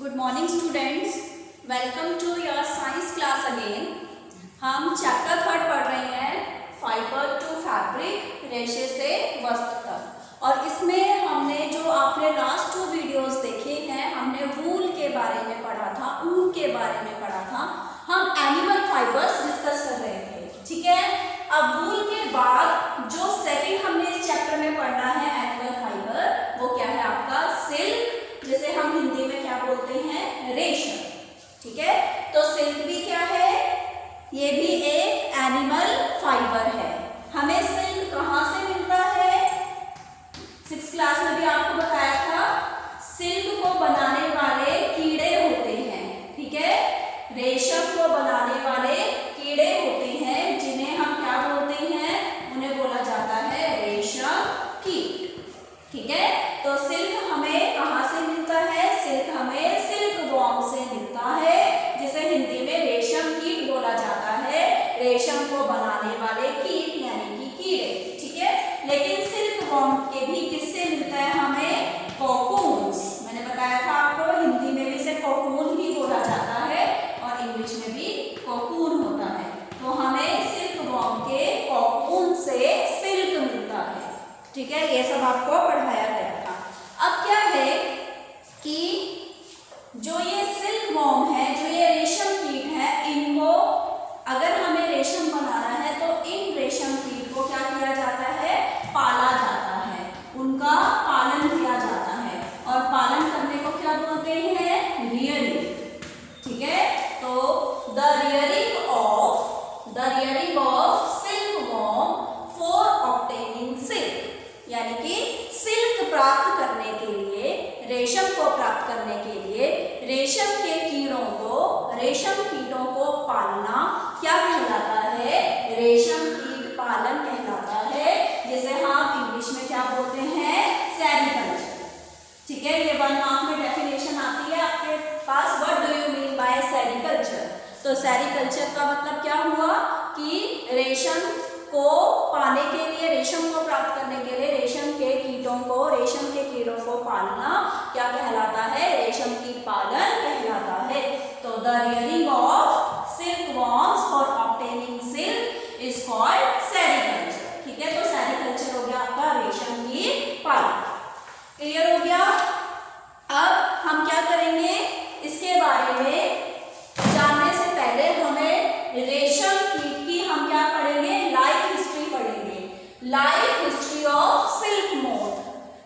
Good morning students, welcome to your science class again. हम chapter 3 पढ़ रहे हैं फाइबर टू फैब्रिक, रेशे से वस्त्र तक। और इसमें हमने जो आपने लास्ट 2 वीडियोस देखे हैं, हमने वूल के बारे में पढ़ा था, ऊन के बारे में पढ़ा था। हम एनिमल फाइबर्स डिस्कस कर रहे थे, ठीक है। अब वूल के बाद जो सेकंड हमने इस चैप्टर में पढ़ना है एनिमल फाइबर, वो क्या है आपका सिल्क, जिसे हम हिंदी में क्या बोलते हैं, रेशम, ठीक है। तो सिल्क भी क्या है, ये भी एक एनिमल फाइबर है। हमें सिल्क कहाँ से मिलता है, 6th क्लास में भी आपको बताया था। सिल्क को बनाने वाले कीड़े होते हैं, ठीक है। रेशम को बनाने वाले कीड़े होते हैं, जिन्हें हम क्या बोलते हैं, उन्हें बोला जाता है रेशम कीट, ठीक है। तो सिल्क हमें कहाँ से मिलता है, सिल्क हमें सिल्क वॉर्म से मिलता है, जिसे हिंदी में रेशम कीट बोला जाता है। रेशम को बनाने वाले कीट यानी कि कीड़े, ठीक है। लेकिन सिल्क वॉर्म के भी किससे मिलता है हमें, कोकून्स। मैंने बताया था आपको, हिंदी में भी इसे कोकून ही बोला जाता है और इंग्लिश में भी कोकून होता है। तो हमें सिल्क वॉर्म के कोकून से सिल्क मिलता है, ठीक है। ये सब आपको पढ़ाया गया था। अब क्या है कि जो ये सिल्क वॉर्म है, जो ये रेशम कीट है, इनको अगर हमें रेशम बनाना है तो इन रेशम कीट को क्या किया जाता है, पाला जाता है, उनका पालन किया जाता है। और पालन करने को क्या बोलते हैं, रियरिंग, ठीक है। तो the rearing of silk worm for obtaining silk, यानी कि सिल्क प्राप्त करने के लिए, रेशम को प्राप्त करने के लिए रेशम के कीड़ों को, रेशम कीटों को पालना क्या कहलाता है, रेशम कीट पालन कहलाता है, जिसे हम इंग्लिश में क्या बोलते हैं, सेरीकल्चर, ठीक है। ये 1 मार्क में डेफिनेशन आती है आपके पास, what do you mean by sericulture. तो सेरीकल्चर का मतलब क्या हुआ कि रेशम को पाने के लिए, रेशम को प्राप्त करने के लिए रेशम के कीटों को, रेशम के कीड़ों को पालना क्या कहलाता है, रेशम कीट पालन कहलाता है। तो the rearing of silk worms for obtaining silk is called sericulture, ठीक है। तो सेरीकल्चर हो गया आपका रेशम कीट पालन। क्लियर हो गया। अब हम क्या करेंगे, इसके बारे में जानने से पहले हमें रेशम कीट की हम क्या पढ़ेंगे, लाइफ हिस्ट्री पढ़ेंगे। Life history of silk moth.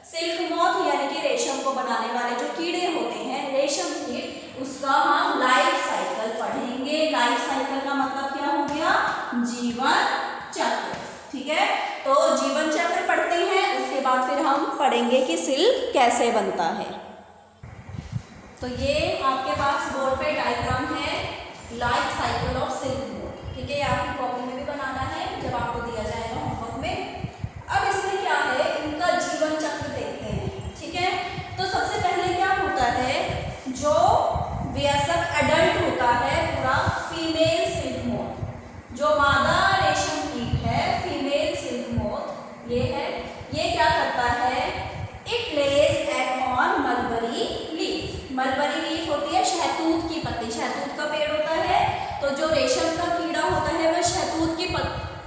Silk moth यानी कि रेशम को बनाने वाले जो कीड़े होते हैं, रेशम कीट, उसका हम लाइफ साइकिल पढ़ेंगे। लाइफ साइकिल का मतलब क्या हो गया, जीवन चक्र, ठीक है। तो जीवन चक्र पढ़ते हैं, उसके बाद फिर हम पढ़ेंगे कि सिल्क कैसे बनता है। तो ये आपके पास बोर्ड पे डायग्राम है, life cycle of silk moth, ठीक है। आपकी कॉपी में भी बनाना है जब आपको दिया जाएगा होमवर्क में। अब इसमें क्या है, इनका जीवन चक्र देखते हैं, ठीक है। तो सबसे पहले क्या होता है, जो वयस्क एडल्ट होता है पूरा, फीमेल सिल्क मोथ, जो मादा रेशम कीट है, फीमेल सिल्क मोथ ये है, ये क्या करता है, it Lay's egg on mulberry leaf. Mulberry leaf होती है शहतूत की पत्ती, शहतूत का पेड़ होता है। तो जो रेशम का कीड़ा होता है वह शहतूत की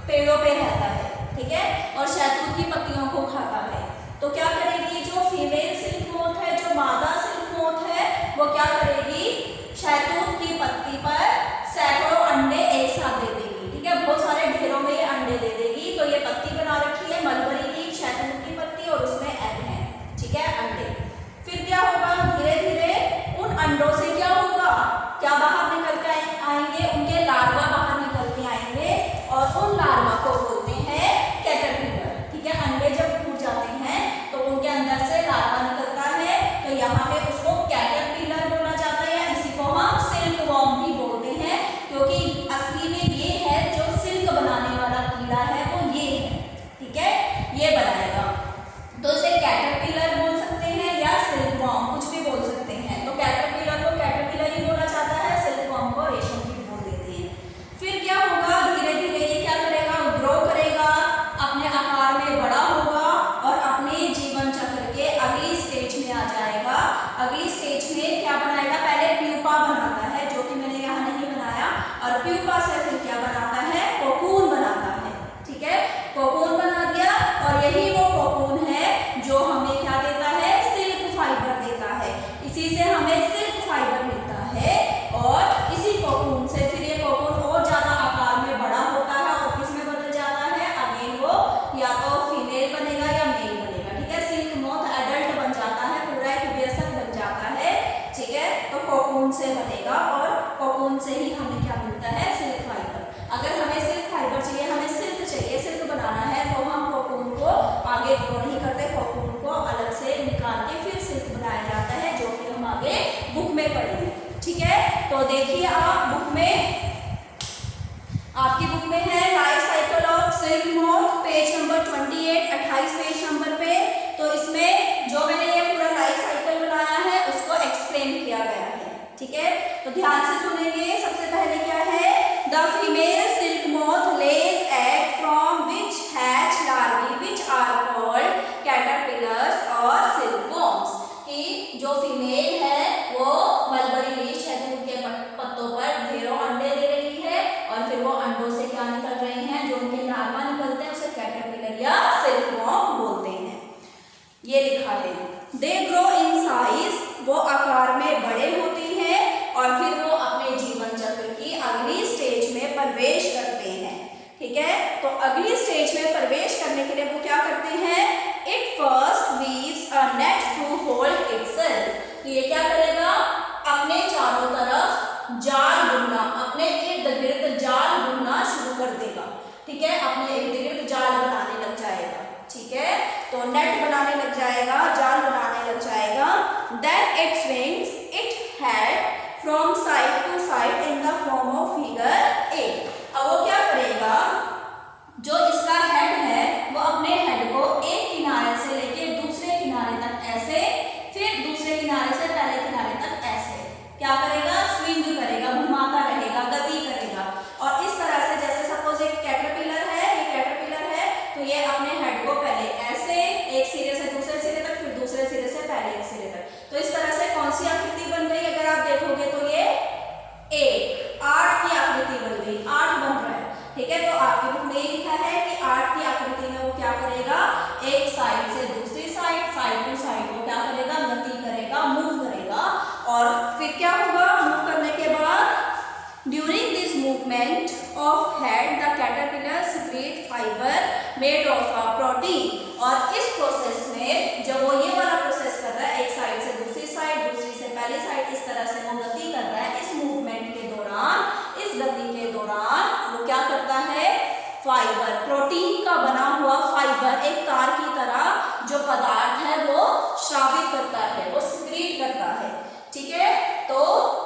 पेड़ों पे रहता है, ठीक है, और शहतूत की पत्तियों को खाता है। तो क्या करेगी, जो फीमेल सिल्क मोथ है, जो मादा सिल्क मोथ है, वो क्या करेगी, शहतूत की पत्ती पर सैकड़ों अंडे एक साथ दे देगी, ठीक है। बहुत सारे ढेरों में ये अंडे दे देगी। तो ये पत्ती बना रखी है, मलबरी लीफ, शहतूत की पत्ती, और उसमें एग है, ठीक है, अंडे। फिर क्या होगा, धीरे धीरे उन अंडों से क्या होगा, क्या बाहर निकल के आएंगे, उनके लार्वा बाहर निकल के आएंगे, और उन लार्वा को बोलते हैं कैटरपिलर, ठीक है। अंडे जब फूट जाते हैं तो उनके अंदर से लार्वा निकलता है, तो यहाँ पे उसको कैटरपिलर बोला जाता है, या इसी को हम सिल्क वॉर्म भी बोलते हैं, क्योंकि असली में ये है जो सिल्क बनाने वाला कीड़ा है, वो ये है, ठीक है, ये बनाएगा। तो इसे कैटरपिलर बोल सकते हैं या सिल्क वॉर्म, कुछ भी बोल सकते हैं। तो कैटरपिलर को कैटरपिलर ही बोला जाता है, सिल्क वॉर्म को रेशम कीट बोल देते हैं। फिर क्या होगा, धीरे धीरे ये क्या करेगा, ग्रो करेगा, अपने आकार में बड़ा होगा और अपने जीवन चक्र के अगली स्टेज में आ जाएगा, कोकून से बनेगा और कोकून से ही हमें क्या मिलता है, सिल्क फाइबर। अगर हमें सिल्क फाइबर चाहिए, हमें सिल्क चाहिए, सिल्क बनाना है, तो हम कोकून को आगे ग्रो नहीं करते, कोकून को अलग से निकाल के फिर सिल्क बनाया जाता है, जो कि हम आगे बुक में पढ़ेंगे। ठीक है, तो देखिए आप बुक में, आपकी बुक में है life cycle of silk moth, page number 28, 28 page number पे। तो इसमें जो मैंने ये पूरा लाइफ साइकिल बनाया है उसको एक्सप्लेन किया गया है। ठीक है, तो ध्यान से सुनेंगे। सबसे पहले क्या है, the female silk moth lays egg from which hatch larvae which are called caterpillars और सिल्कवॉर्म्स। कि जो फीमेल है वो मलबरी लीफ शहतूत के पत्तों पर ढेरों अंडे दे रही है और फिर वो अंडों से क्या निकल रहे हैं, जो उनके लार्वा निकलते हैं उसे कैटरपिलर या सिल्कवॉर्म बोलते हैं। ये लिखा है, दे ग्रो इन साइज, वो आकार में बड़े होते हैं और फिर वो अपने जीवन चक्र की अगली स्टेज में प्रवेश करते हैं। ठीक है, तो अगली स्टेज में प्रवेश करने के लिए वो क्या करते हैं, it first weaves a net to hold itself. ये क्या करेगा, अपने चारों तरफ जाल बुनना, अपने इर्द गिर्द जाल बुनना शुरू कर देगा। ठीक है, अपने इर्द गिर्द जाल बनाने लग जाएगा। ठीक है, तो नेट बनाने लग जाएगा, जाल बनाने लग जाएगा। Then it swings it head from side to side in the form of figure 8। अब वो क्या करेगा, जो इसका हेड है वो अपने हेड को एक किनारे से लेके दूसरे किनारे तक ऐसे, फिर दूसरे किनारे से पहले किनारे तक ऐसे क्या करेगा, स्विंग करेगा, घुमाता रहेगा, गति करेगा। और इस तरह से, जैसे सपोज एक कैटरपिलर है, ये कैटरपिलर है, तो ये अपने हेड को पहले ऐसे एक सिरे से दूसरे सिरे तक, फिर दूसरे सिरे से पहले एक सिरे तक। तो इस तरह से कौन सी आकृति बन गई, अगर आप देखोगे तो ये 8 की आकृति बन गई, 8 बन रहा है। ठीक है, तो आपकी बुक में लिखा है कि 8 की आकृति में वो क्या करेगा, एक साइड से दूसरी साइड, साइड टू साइड वो क्या करेगा, गति करेगा, मूव करेगा। और फिर क्या होगा, मूव करने के बाद during this movement of head the caterpillar secret fibre made of a protein. और इस प्रोसेस में जब वो ये वाला प्रोसेस कर रहा है, एक साइड से दूसरी साइड, दूसरी से पहली साइड, इस तरह से वो गति कर रहा है, इस मूवमेंट के दौरान, इस गति के दौरान वो क्या करता है, फाइबर, प्रोटीन का बना हुआ फाइबर, एक तार की तरह जो पदार्थ है वो स्रावित करता है, वो सीक्रेट करता है। ठीक है, तो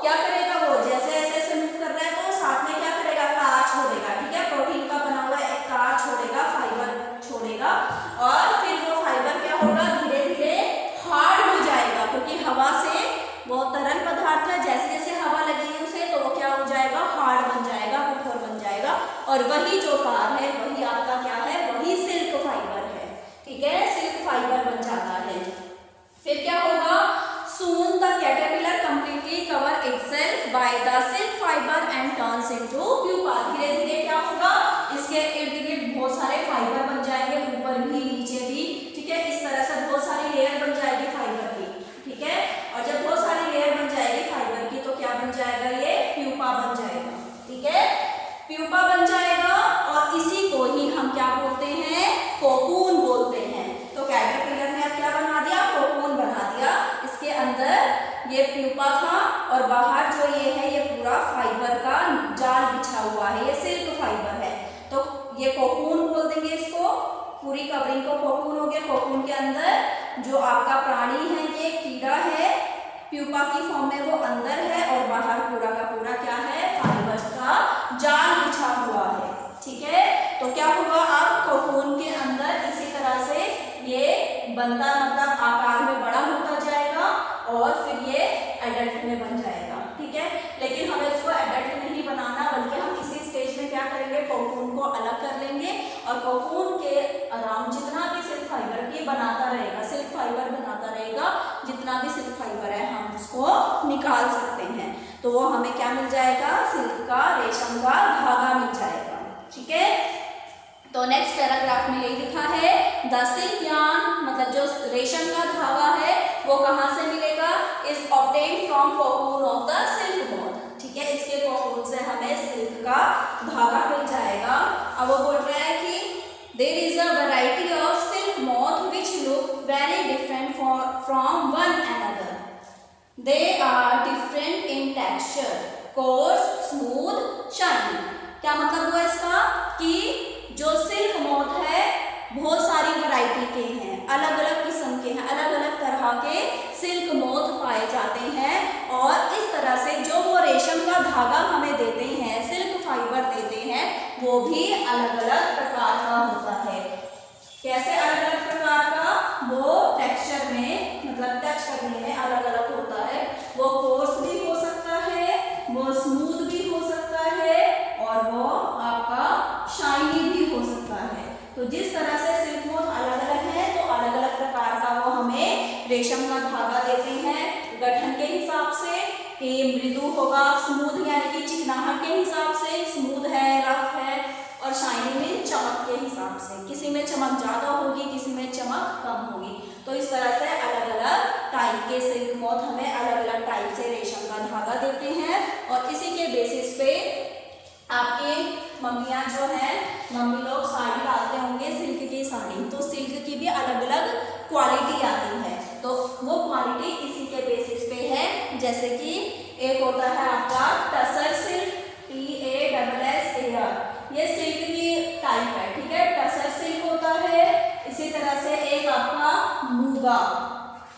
क्या करेगा वो, जैसे ऐसे मूव कर रहा है तो साथ में क्या करेगा, तार छोड़ेगा। ठीक है, प्रोटीन का बना हुआ एक तार छोड़ेगा, फाइबर छोड़ेगा, और फिर वो फाइबर क्या होगा, धीरे धीरे हार्ड हो जाएगा, क्योंकि हवा से वो तरल पदार्थ है, जैसे जैसे हवा लगेगी उसे तो वो क्या हो जाएगा, हार्ड बन जाएगा, कठोर बन जाएगा। और वही जो तार है वही आपका क्या है, वही सिल्क फाइबर है। ठीक है, सिल्क फाइबर बन जाता है। फिर क्या होगा, soon the caterpillar completely cover itself by the silk fiber and turns into pupa। धीरे धीरे क्या होगा, इसके इर्द गिर्द बहुत सारे फाइबर बन जाएंगे, ऊपर भी नीचे भी। ठीक है, इस तरह से बहुत सारी लेयर बन जाएगी फाइबर की। ठीक है, और जब बहुत सारी लेयर बन जाएगी फाइबर की तो क्या बन जाएगा, ये प्यूपा बन जाएगा। ठीक है, प्यूपा बन जाएगा और इसी को ही हम क्या बोलते हैं, कोकून बोलते हैं। तो कैटरपिलर ने अब क्या बना दिया, कोकून बना दिया। इसके अंदर ये प्यूपा था और बाहर जो ये है, ये पूरा फाइबर का जाल बिछा हुआ है, ये सिल्क फाइबर है। तो ये कोकून बोल देंगे इसको, पूरी कवरिंग को कोकून हो गया। कोकून के अंदर जो आपका प्राणी है, ये कीड़ा है, प्यूपा की फॉर्म में वो अंदर है और बाहर पूरा का पूरा क्या है, फाइबर्स का जाल बिछा हुआ है। ठीक है, तो क्या होगा, अब कोकून के अंदर इसी तरह से ये बनता, मतलब आकार में बड़ा होता जाएगा और फिर ये एडल्ट में बन जाएगा। ठीक है, लेकिन हमें इसको एडल्ट नहीं बनाना, बल्कि हम इसी स्टेज में क्या करेंगे, कोकून को अलग कर लेंगे और कोकून के अराउंड जितना भी सिल्क फाइबर की बनाता रहेगा, सिल्क फाइबर बनाता रहेगा, जितना भी सिल्क फाइबर है हम उसको निकाल सकते हैं। तो वो हमें क्या मिल जाएगा, सिल्क का, रेशम का धागा मिल जाएगा। ठीक है, तो नेक्स्ट पैराग्राफ में यही लिखा है, द सिल्क यार्न, मतलब जो रेशम का धागा है वो कहाँ से मिलेगा, is obtained from cocoon of the silk moth. ठीक है, इसके कोकून से हमें सिल्क का धागा मिल जाएगा। अब वो बोल रहा है कि there is a variety of silk moth which look very different from one another. They are different in coarse, smooth, shiny. क्या मतलब हुआ इसका कि जो सिल्क मोथ है बहुत सारी वैरायटी के हैं, अलग अलग किस्म के हैं, अलग अलग तरह के सिल्क मोथ पाए जाते हैं। और इस तरह से जो वो रेशम का धागा हमें देते हैं, सिल्क फाइबर देते हैं, वो भी अलग अलग प्रकार का होता है। कैसे अलग अलग प्रकार का? वो टेक्सचर में, मतलब टच करने में अलग अलग होता है। वो कोर्स भी हो सकता है, वो स्मूथ भी हो सकता है, और वो आपका शाइनी भी हो सकता है। तो जिस तरह से सिल्क मोथ अलग अलग है, तो अलग अलग प्रकार का वो हमें रेशम का धागा देते हैं गठन के हिसाब से, कि मृदु होगा, स्मूथ यानी कि चिकनाहट के हिसाब से, स्मूथ है, रफ है, और शाइनी में चमक के हिसाब से, किसी में चमक ज्यादा होगी, किसी में चमक कम होगी। तो इस तरह से अलग अलग टाइप के सिल्क मोथ हमें अलग अलग टाइप से रेशम का धागा देते हैं। और इसी के बेसिस पे आपके मम्मियाँ जो हैं, मम्मी लोग साड़ी डालते होंगे, सिल्क की साड़ी, तो सिल्क की भी अलग अलग क्वालिटी आती है। तो वो क्वालिटी इसी के बेसिस पे है। जैसे कि एक होता है आपका टसर सिल्क, TASSAR, ये सिल्क की टाइप है, ठीक है, टसर सिल्क होता है। इसी तरह से एक आपका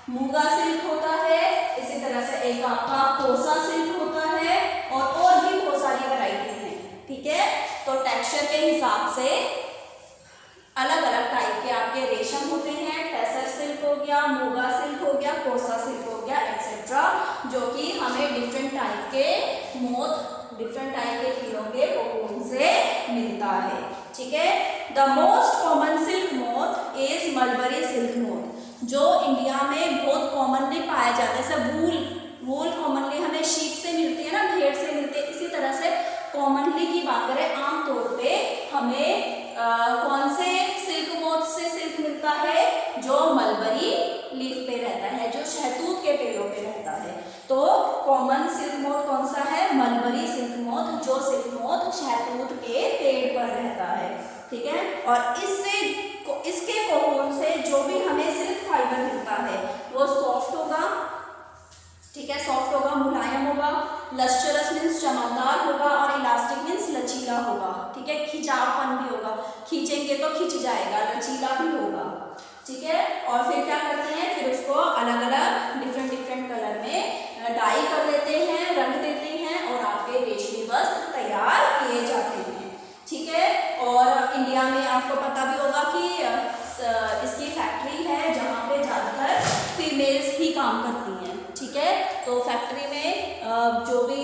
मूगा सिल्क होता है। इसी तरह से एक आपका कोसा सिल्क होता है, और भी बहुत सारी वैरायटी है, ठीक है। तो टेक्सचर के हिसाब से अलग अलग टाइप के आपके रेशम होते हैं। टसर सिल्क हो गया, मूगा सिल्क हो गया, कोसा सिल्क हो गया, एक्सेट्रा, जो कि हमें डिफरेंट टाइप के मोथ, डिफरेंट टाइप के कीड़ों के कोकून से मिलता है, ठीक है। The most common silk moth is mulberry silk moth, जो इंडिया में बहुत कॉमनली पाया जाता है। जैसे वूल कॉमनली हमें शीप से मिलती है ना, भेड़ से मिलती है, इसी तरह से कॉमनली की बात करें, आमतौर पे हमें कौन से सिल्क मोथ से सिल्क मिलता है? जो मलबरी लीफ पे रहता है, जो शहतूत के पेड़ों पे रहता है। तो कॉमन सिल्क मोथ कौन सा है? मलबरी सिल्क मोथ, जो सिल्क मोथ शहतूत के पेड़ पर रहता है, ठीक है। और इसके कोकून से जो भी हमें सिल्क फाइबर मिलता है वो सॉफ्ट होगा, ठीक है, सॉफ्ट होगा, मुलायम होगा, लस्टरस मीन्स चमकदार होगा, और इलास्टिक मीन्स लचीला होगा, ठीक है, खिंचावपन भी होगा, खींचेंगे तो खिंच जाएगा, लचीला भी होगा, ठीक है। और फिर क्या करते हैं? फिर उसको अलग अलग डिफरेंट कलर में डाई कर देते हैं, रंग देते हैं, और आपके रेशमी वस्त्र तैयार किए जाते हैं, ठीक है। और इंडिया में आपको पता भी होगा कि इसकी फैक्ट्री है जहाँ पे ज़्यादातर फीमेल्स ही काम करती हैं, ठीक है। तो फैक्ट्री में जो भी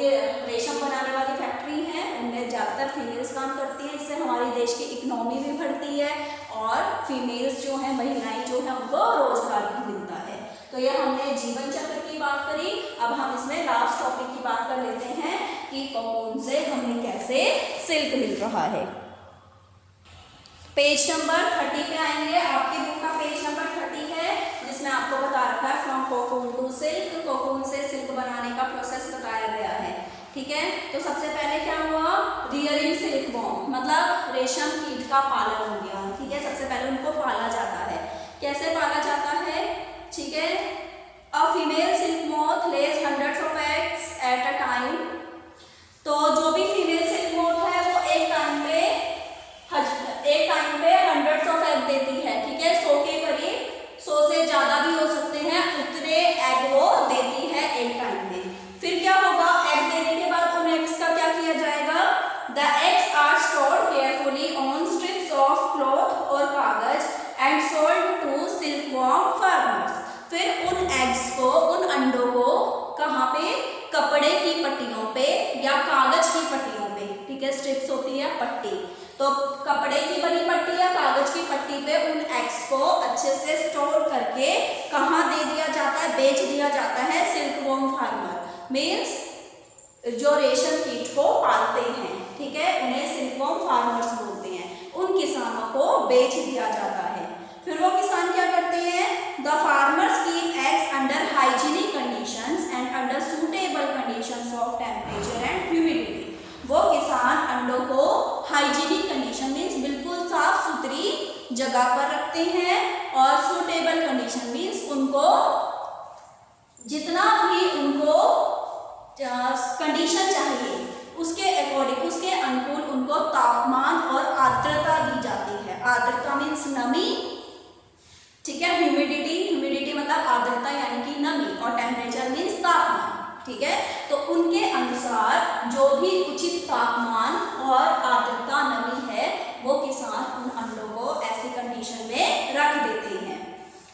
रेशम बनाने वाली फैक्ट्री है उनमें ज़्यादातर फीमेल्स काम करती हैं। इससे हमारे देश की इकोनॉमी भी बढ़ती है, और फीमेल्स जो हैं, महिलाएं जो हैं, उनको रोजगार भी मिलता है। तो ये हमने जीवन चक्र की बात करी। अब हम इसमें लास्ट टॉपिक की बात कर लेते हैं कि कोकून से हमें कैसे सिल्क मिल रहा है। पेज नंबर 30 पे आएंगे। आपकी बुक का पेज नंबर 30 है, जिसमें आपको बता रखा है from cocoon to silk, cocoon से सिल्क बनाने का प्रोसेस बताया गया है, ठीक है। तो सबसे पहले क्या हुआ? रियरिंग सिल्क वॉर्म, मतलब रेशम कीट का पालन हो गया, ठीक है। सबसे पहले उनको पाला जाता है। कैसे पाला जाता है? ठीक है। A female silk moth lays hundreds of eggs at a time. तो जो भी फीमेल सिल्क मोथ है वो एक टाइम पे हंड्रेड्स ऑफ एग देती है, ठीक है। 100 के करीब, 100 से ज्यादा भी हो सकते हैं, उतने एग वो देती है एक टाइम में। फिर क्या होगा? एग देने के बाद उन एग्स का क्या किया जाएगा? The eggs are stored carefully on strips of cloth और कागज and sold to silk worm farmers. फिर उन एग्स को, उन अंडों को कहाँ पे? कपड़े की पट्टियों पे या कागज की पट्टियों पे, ठीक है। स्ट्रिप्स होती है पट्टी, तो कपड़े की बनी पट्टी या कागज की पट्टी पे उन एग्स को अच्छे से स्टोर करके कहाँ दे दिया जाता है? बेच दिया जाता है सिल्क वॉर्म फार्मर, मीन्स जो रेशम कीट को पालते हैं, ठीक है, उन्हें सिल्क वॉर्म फार्मर्स बोलते हैं। उन किसानों को बेच दिया जाता है। फिर वो किसान क्या करते हैं? The farmers keep eggs under hygienic conditions and under suitable conditions of temperature and humidity. वो किसान अंडों को हाइजीनिक कंडीशन मीन्स बिल्कुल साफ सुथरी जगह पर रखते हैं, और सूटेबल कंडीशन मीन्स उनको जितना भी उनको कंडीशन चाहिए उसके अकॉर्डिंग, उसके अनुकूल उनको तापमान और आर्द्रता दी जाती है। आर्द्रता मीन्स नमी, ठीक है, ह्यूमिडिटी, ह्यूमिडिटी मतलब आर्द्रता यानी कि नमी, और टेम्परेचर मीन्स तापमान, ठीक है। तो उनके अनुसार जो भी उचित तापमान और आर्द्रता नमी है वो किसान उन अंडों को ऐसी कंडीशन में रख देते हैं।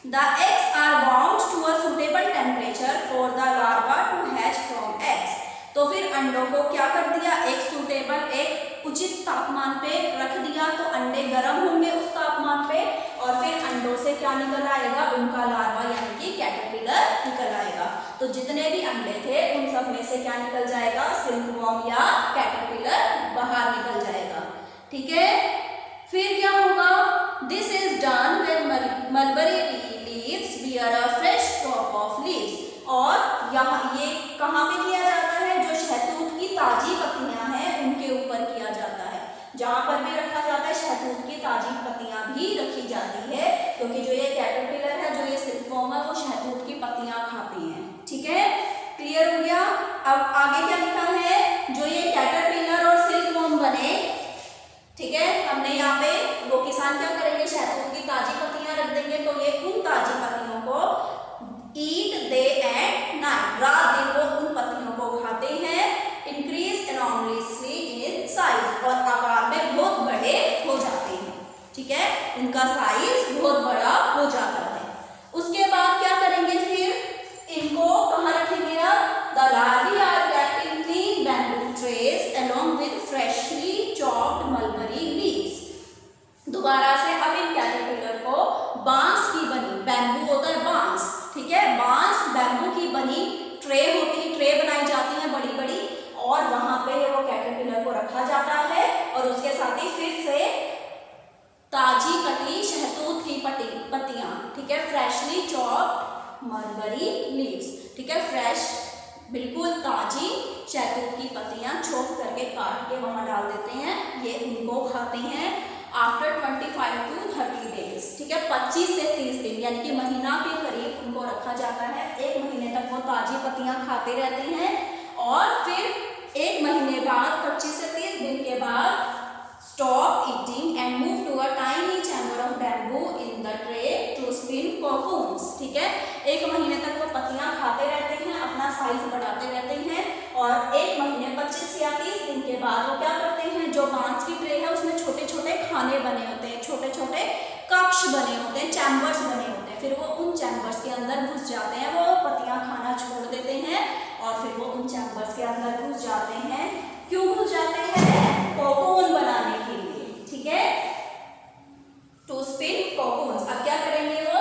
The eggs are bound to a suitable temperature for the larva to hatch from eggs. तो फिर अंडों को क्या कर दिया, एक सूटेबल, एक उचित तापमान पे रख दिया, तो अंडे गर्म होंगे उस तापमान पे, और फिर अंडों से क्या निकल आएगा, उनका लार्वा यानी कि कैटरपिलर निकल आएगा। तो जितने भी अंडे थे उन सब में से क्या निकल जाएगा, सिल्कवॉर्म या कैटरपिलर बाहर निकल जाएगा, ठीक है। फिर क्या होगा, this is done when mulberry leaves bear a fresh crop of leaves. और यहाँ ये कहाँ पे किया जाता है, जो शहतूत की ताजी पत्तियां हैं उनके ऊपर किया जाता है। जहाँ पर भी रखा जाता है शहतूत की ताजी पत्तियां भी रखी जाती है, क्योंकि जो ये कैटरपिलर है, जो ये सिल्कवॉर्म है, वो शहतूत की पत्तियां खाती हैं, ठीक है। क्लियर हो गया। अब आगे क्या लिखा है, जो ये कैटरपिलर और सिल्कवॉर्म बने, ठीक है, हमने यहाँ पे वो किसान क्या करेंगे, शहतूत की ताजी पत्तियां रख देंगे, तो ये उन ताजी पत्तियों को ईट दे एट नाइट, रात दिन वो उन पत्तियों को खाते हैं। इंक्रीज एनॉर्मसली इन साइज, और आकार में बहुत बड़े हो जाते हैं, ठीक है, उनका साइज बहुत बड़ा हो जाता है। उसके बाद क्या करेंगे, फिर इनको कहाँ रखेंगे, the larvae are kept in clean bamboo trays along with freshly chopped mulberry leaves. दोबारा से अब इन कैटरपिलर को बांस की बनी, बैम्बू होता है बांस, ठीक है, बांस बैम्बू की बनी ट्रे होती, ट्रे बनाई जाती है बड़ी बड़ी, और वहां पे वो कैटरपिलर को रखा जाता है, और उसके साथ ही फिर से ताजी कटी शहतूत की पत्तियां, ठीक है, फ्रेशली चॉप्ड मलबरी लीव्स, ठीक है, फ्रेश बिल्कुल ताजी शहतूत की पत्तियां चॉप करके काट के वहां डाल देते हैं, ये उनको खाते हैं। आफ्टर 25 to 30 days, ठीक है, 25 से 30 दिन यानी कि महीना के करीब उनको रखा जाता है। एक महीने तक वो ताजी पत्तियां खाते रहते हैं, और फिर एक महीने बाद 25 से 30 दिन के बाद stop eating and move to a tiny chamber of bamboo in the tray to spin cocoons, ठीक है। एक महीने तक वो पत्तियां खाते रहते हैं, अपना साइज बढ़ाते रहते हैं, और एक महीने 25 या 30 दिन के बाद वो क्या करते हैं, जो बांस की ट्रे है उसमें छोटे छोटे खाने बने होते हैं, छोटे छोटे कक्ष बने होते हैं, चैम्बर्स बने होते हैं, फिर वो उन चैम्बर्स के अंदर घुस जाते हैं, वो पत्तियां खाना छोड़ देते हैं, और फिर वो उन चैम्बर्स के अंदर घुस जाते हैं। क्यों घुस जाते हैं, कोकून बनाने के लिए, ठीक है, टू स्पिन कोकून्स। अब क्या करेंगे, वो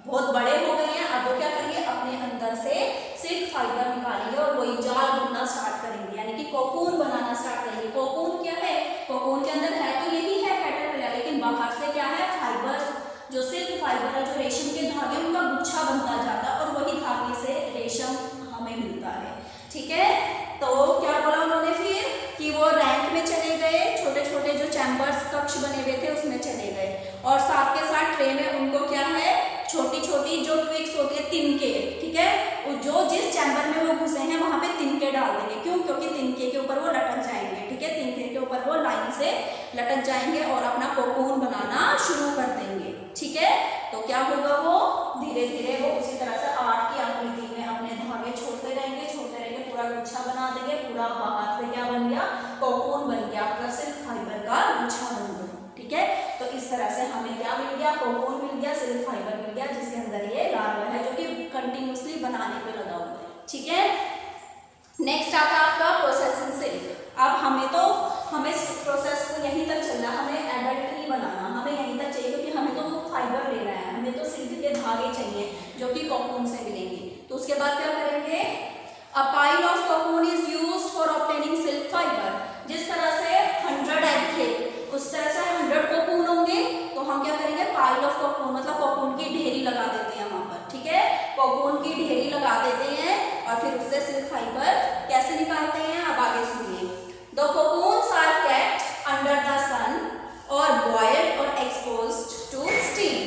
बहुत बड़े हो गए हैं, अब वो क्या करेंगे, अपने अंदर से सिल्क फाइबर निकालेंगे और वही जाल बुनना स्टार्ट करेंगे, यानी कि कोकून बनाना स्टार्ट करेंगे। कोकून क्या है, कोकून के अंदर है तो यही है कैटरपिलर, लेकिन बाहर से क्या है, फाइबर, जो सिल्क फाइबर है, जो रेशम के धागे, उनका गुच्छा बनता जाता है, और वही धागे से रेशम हमें मिलता है, ठीक है। तो क्या बोला उन्होंने फिर, कि वो रैंक में चले गए, छोटे छोटे जो चैम्बर्स कक्ष बने हुए थे उसमें चले गए, और साथ के साथ ट्रे में उनको क्या है, छोटी छोटी जो ट्विक्स होती है, तिनके, ठीक है, जो जिस चैम्बर में वो घुसे हैं वहां पे तिनके डाल देंगे। क्यों, क्योंकि तिनके के ऊपर वो लटक जाएंगे, ठीक है, तिनके के ऊपर वो लाइन से लटक जाएंगे और अपना कोकून बनाना शुरू कर देंगे, ठीक है। तो क्या होगा, वो धीरे धीरे वो उसी तरह से 8 की आकृति में अपने धागे छोड़ते रहेंगे, पूरा गुच्छा बना देंगे, पूरा बाहर से क्या बन गया, कोकून बन गया, प्लस सिल्क फाइबर का गुच्छा बन गया, ठीक है। तो इस तरह से हमें क्या मिल गया, कोकून मिल गया, सिल्क फाइबर मिल गया, जिसके अंदर ये लार्वा है जो कि कंटिन्यूसली बनाने पे लगा हुआ है, ठीक है। नेक्स्ट आता है आपका प्रोसेसिंग सिल्क। अब हमें प्रोसेस को यहीं तक चलना, हमें एडल्ट नहीं बनाना, हमें यहीं तक चाहिए, क्योंकि हमें तो फाइबर लेना है, हमें तो सिल्क के धागे चाहिए जो कि कोकून से मिलेंगे। तो उसके बाद क्या करेंगे, A pile of cocoon is used for obtaining silk fiber. जिस तरह से 100 एग थे उस तरह से 100 कोकून होंगे, तो हम क्या करेंगे, पाइल ऑफ कोकून मतलब कोकून की ढेरी लगा देते हैं वहां पर, ठीक है, कोकून की ढेरी लगा देते हैं, और फिर उससे सिल्क फाइबर कैसे निकालते हैं, अब आगे सुनिए। The cocoons are kept under the sun or boiled or exposed to steam,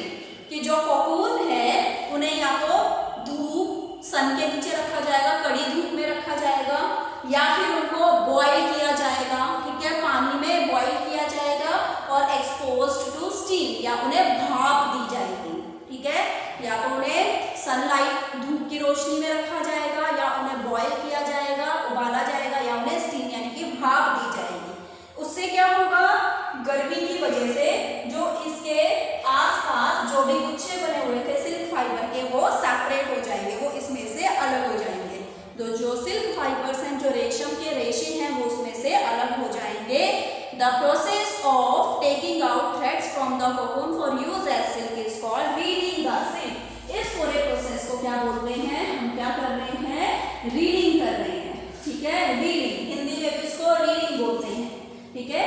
कि जो कोकून है उन्हें या तो धूप, सन के नीचे रखा जाएगा, कड़ी धूप में रखा जाएगा, या फिर उनको बॉईल किया जाएगा, ठीक है, पानी में बॉईल किया जाएगा और एक्सपोज्ड टू स्टीम या उन्हें भाप दी जाएगी, ठीक है, या तो उन्हें सनलाइट धूप की रोशनी में रखा जाएगा या उन्हें बॉईल किया जाएगा, उबाला जाएगा या उन्हें स्टीम यानी कि भाप दी जाएगी। उससे क्या होगा, गर्मी की वजह से जो इसके आसपास जो भी गुच्छे बने हुए थे सिल्क फाइबर के वो सेपरेट हो जाएंगे, वो इसमें से अलग हो जाएंगे। तो जो सिल्क फाइबर्स हैं, जो रेशम के रेशे हैं, वो उसमें से अलग हो जाएंगे। The process of taking out threads from the cocoon for use as silk is called reeling the silk. इस पूरे प्रोसेस को क्या बोलते हैं, हम क्या कर रहे हैं, रीलिंग कर रहे हैं, ठीक है, रीलिंग, हिंदी में इसको रीलिंग बोलते हैं, ठीक है।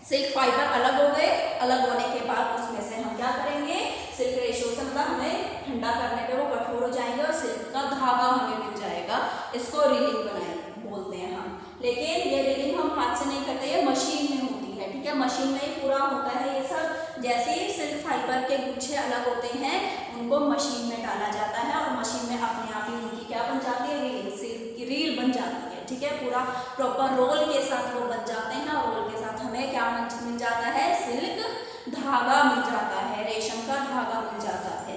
सिल्क फाइबर अलग हो गए, अलग होने के बाद उसमें से हम क्या करेंगे, सिल्क रेशो से मतलब हमें ठंडा करने पे वो कठोर हो जाएंगे और सिल्क का धागा हमें मिल जाएगा, इसको रीलिंग बनाए बोलते हैं हम। लेकिन ये रीलिंग हम हाथ से नहीं करते, ये मशीन में होती है, ठीक है, मशीन में ही पूरा होता है ये सब। जैसे ही सिल्क फाइबर के गुच्छे अलग होते हैं उनको मशीन में डाला जाता है और मशीन में अपने आप ही उनकी क्या बन जाती है, रील, सिल्क की रील बन जाती है, ठीक है, पूरा प्रॉपर रोल के साथ वो बन जाते हैं और रोल के साथ हमें क्या मिल जाता है, सिल्क धागा मिल जाता है, रेशम का धागा मिल जाता है।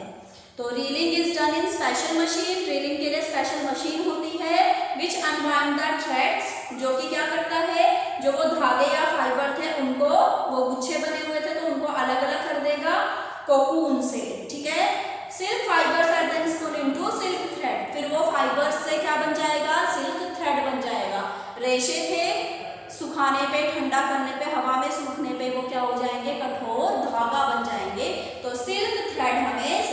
तो reeling is done in special machine, reeling के लिए स्पेशल मशीन होती है विच अनवाइंड द थ्रेड्स, जो कि क्या करता है, जो वो धागे या फाइबर थे उनको, वो गुच्छे बने हुए थे तो उनको अलग अलग कर देगा कोकून से, ठीक है। Silk fibres are then spun into silk thread, फिर वो फाइबर्स से क्या बन जाएगा, सिल्क थ्रेड बन जाएगा। रेशे थे, सुखाने पे, ठंडा करने पे, हवा में सूखने पे वो क्या हो जाएंगे, कठोर धागा बन जाएंगे। तो सिल्क थ्रेड हमें